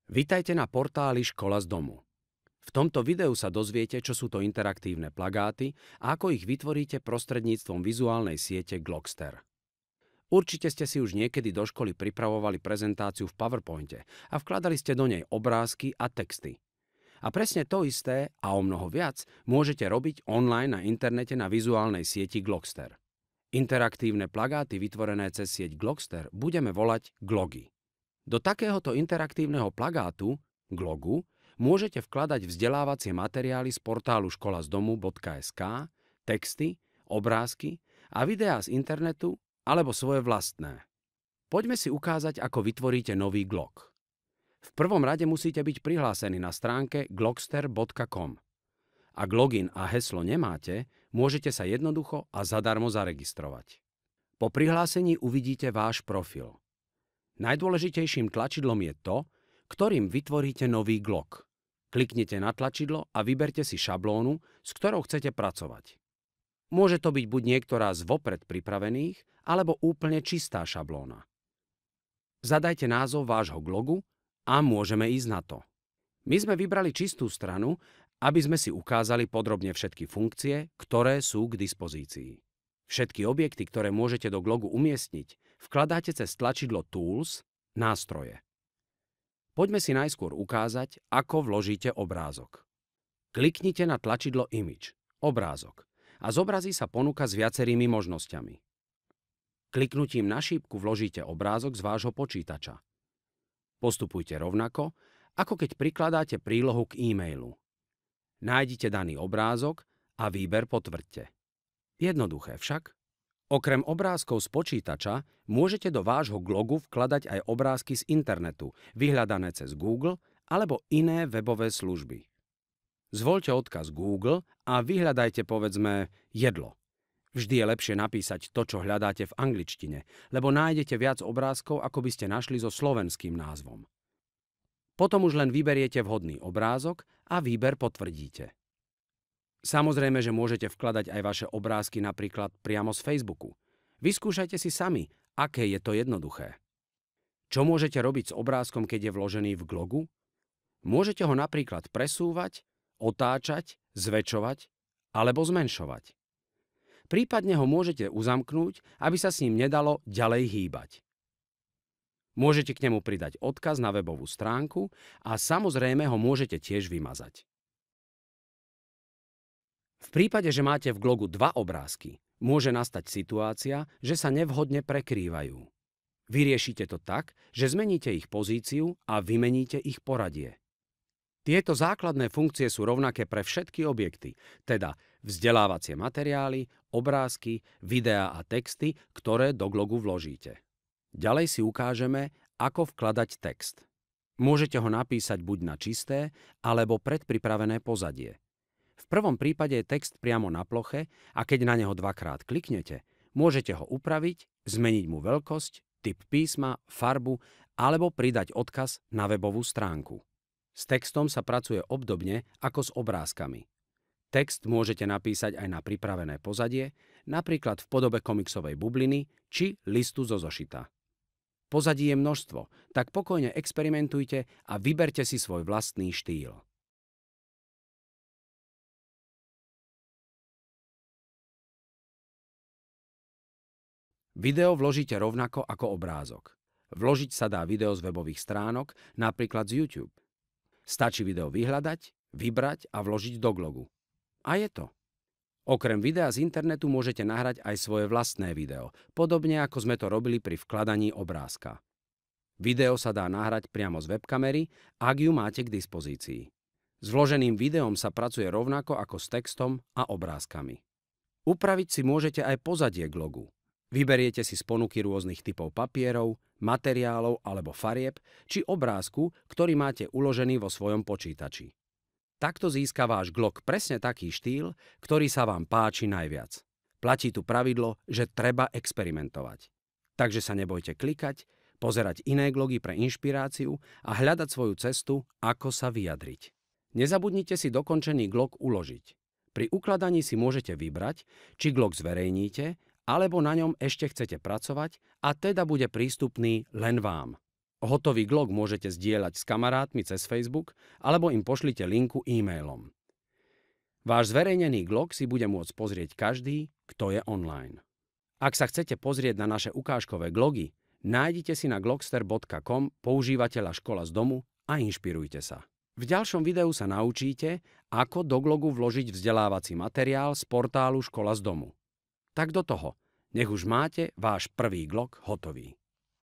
Vitajte na portáli Škola z domu. V tomto videu sa dozviete, čo sú to interaktívne plagáty a ako ich vytvoríte prostredníctvom vizuálnej siete Glogster. Určite ste si už niekedy do školy pripravovali prezentáciu v PowerPointe a vkladali ste do nej obrázky a texty. A presne to isté a o mnoho viac môžete robiť online na internete na vizuálnej sieti Glogster. Interaktívne plagáty vytvorené cez sieť Glogster budeme volať glogy. Do takéhoto interaktívneho plagátu, glogu, môžete vkladať vzdelávacie materiály z portálu školasdomu.sk, texty, obrázky a videá z internetu alebo svoje vlastné. Poďme si ukázať, ako vytvoríte nový glog. V prvom rade musíte byť prihlásení na stránke glogster.com. Ak login a heslo nemáte, môžete sa jednoducho a zadarmo zaregistrovať. Po prihlásení uvidíte váš profil. Najdôležitejším tlačidlom je to, ktorým vytvoríte nový glog. Kliknite na tlačidlo a vyberte si šablónu, s ktorou chcete pracovať. Môže to byť buď niektorá z vopred pripravených, alebo úplne čistá šablóna. Zadajte názov vášho glogu a môžeme ísť na to. My sme vybrali čistú stranu, aby sme si ukázali podrobne všetky funkcie, ktoré sú k dispozícii. Všetky objekty, ktoré môžete do glogu umiestniť, vkladáte cez tlačidlo Tools, nástroje. Poďme si najskôr ukázať, ako vložíte obrázok. Kliknite na tlačidlo Image, obrázok, a zobrazí sa ponuka s viacerými možnosťami. Kliknutím na šípku vložíte obrázok z vášho počítača. Postupujte rovnako, ako keď prikladáte prílohu k e-mailu. Nájdite daný obrázok a výber potvrďte. Jednoduché však. Okrem obrázkov z počítača môžete do vášho glogu vkladať aj obrázky z internetu, vyhľadané cez Google alebo iné webové služby. Zvoľte odkaz Google a vyhľadajte povedzme jedlo. Vždy je lepšie napísať to, čo hľadáte v angličtine, lebo nájdete viac obrázkov, ako by ste našli so slovenským názvom. Potom už len vyberiete vhodný obrázok a výber potvrdíte. Samozrejme, že môžete vkladať aj vaše obrázky napríklad priamo z Facebooku. Vyskúšajte si sami, aké je to jednoduché. Čo môžete robiť s obrázkom, keď je vložený v glogu? Môžete ho napríklad presúvať, otáčať, zväčšovať alebo zmenšovať. Prípadne ho môžete uzamknúť, aby sa s ním nedalo ďalej hýbať. Môžete k nemu pridať odkaz na webovú stránku a samozrejme ho môžete tiež vymazať. V prípade, že máte v glogu dva obrázky, môže nastať situácia, že sa nevhodne prekrývajú. Vyriešite to tak, že zmeníte ich pozíciu a vymeníte ich poradie. Tieto základné funkcie sú rovnaké pre všetky objekty, teda vzdelávacie materiály, obrázky, videá a texty, ktoré do glogu vložíte. Ďalej si ukážeme, ako vkladať text. Môžete ho napísať buď na čisté, alebo predpripravené pozadie. V prvom prípade je text priamo na ploche a keď na neho dvakrát kliknete, môžete ho upraviť, zmeniť mu veľkosť, typ písma, farbu alebo pridať odkaz na webovú stránku. S textom sa pracuje obdobne ako s obrázkami. Text môžete napísať aj na pripravené pozadie, napríklad v podobe komiksovej bubliny či listu zo zošita. Pozadí je množstvo, tak pokojne experimentujte a vyberte si svoj vlastný štýl. Video vložíte rovnako ako obrázok. Vložiť sa dá video z webových stránok, napríklad z YouTube. Stačí video vyhľadať, vybrať a vložiť do glogu. A je to. Okrem videa z internetu môžete nahrať aj svoje vlastné video, podobne ako sme to robili pri vkladaní obrázka. Video sa dá nahrať priamo z webkamery, ak ju máte k dispozícii. S vloženým videom sa pracuje rovnako ako s textom a obrázkami. Upraviť si môžete aj pozadie k logu. Vyberiete si z ponuky rôznych typov papierov, materiálov alebo farieb či obrázku, ktorý máte uložený vo svojom počítači. Takto získa váš glog presne taký štýl, ktorý sa vám páči najviac. Platí tu pravidlo, že treba experimentovať. Takže sa nebojte klikať, pozerať iné glogy pre inšpiráciu a hľadať svoju cestu, ako sa vyjadriť. Nezabudnite si dokončený glog uložiť. Pri ukladaní si môžete vybrať, či glog zverejníte, alebo na ňom ešte chcete pracovať a teda bude prístupný len vám. Hotový glog môžete zdieľať s kamarátmi cez Facebook alebo im pošlite linku e-mailom. Váš zverejnený glog si bude môcť pozrieť každý, kto je online. Ak sa chcete pozrieť na naše ukážkové glogy, nájdite si na glogster.com používateľa Škola z domu a inšpirujte sa. V ďalšom videu sa naučíte, ako do glogu vložiť vzdelávací materiál z portálu Škola z domu. Tak do toho, nech už máte váš prvý glog hotový.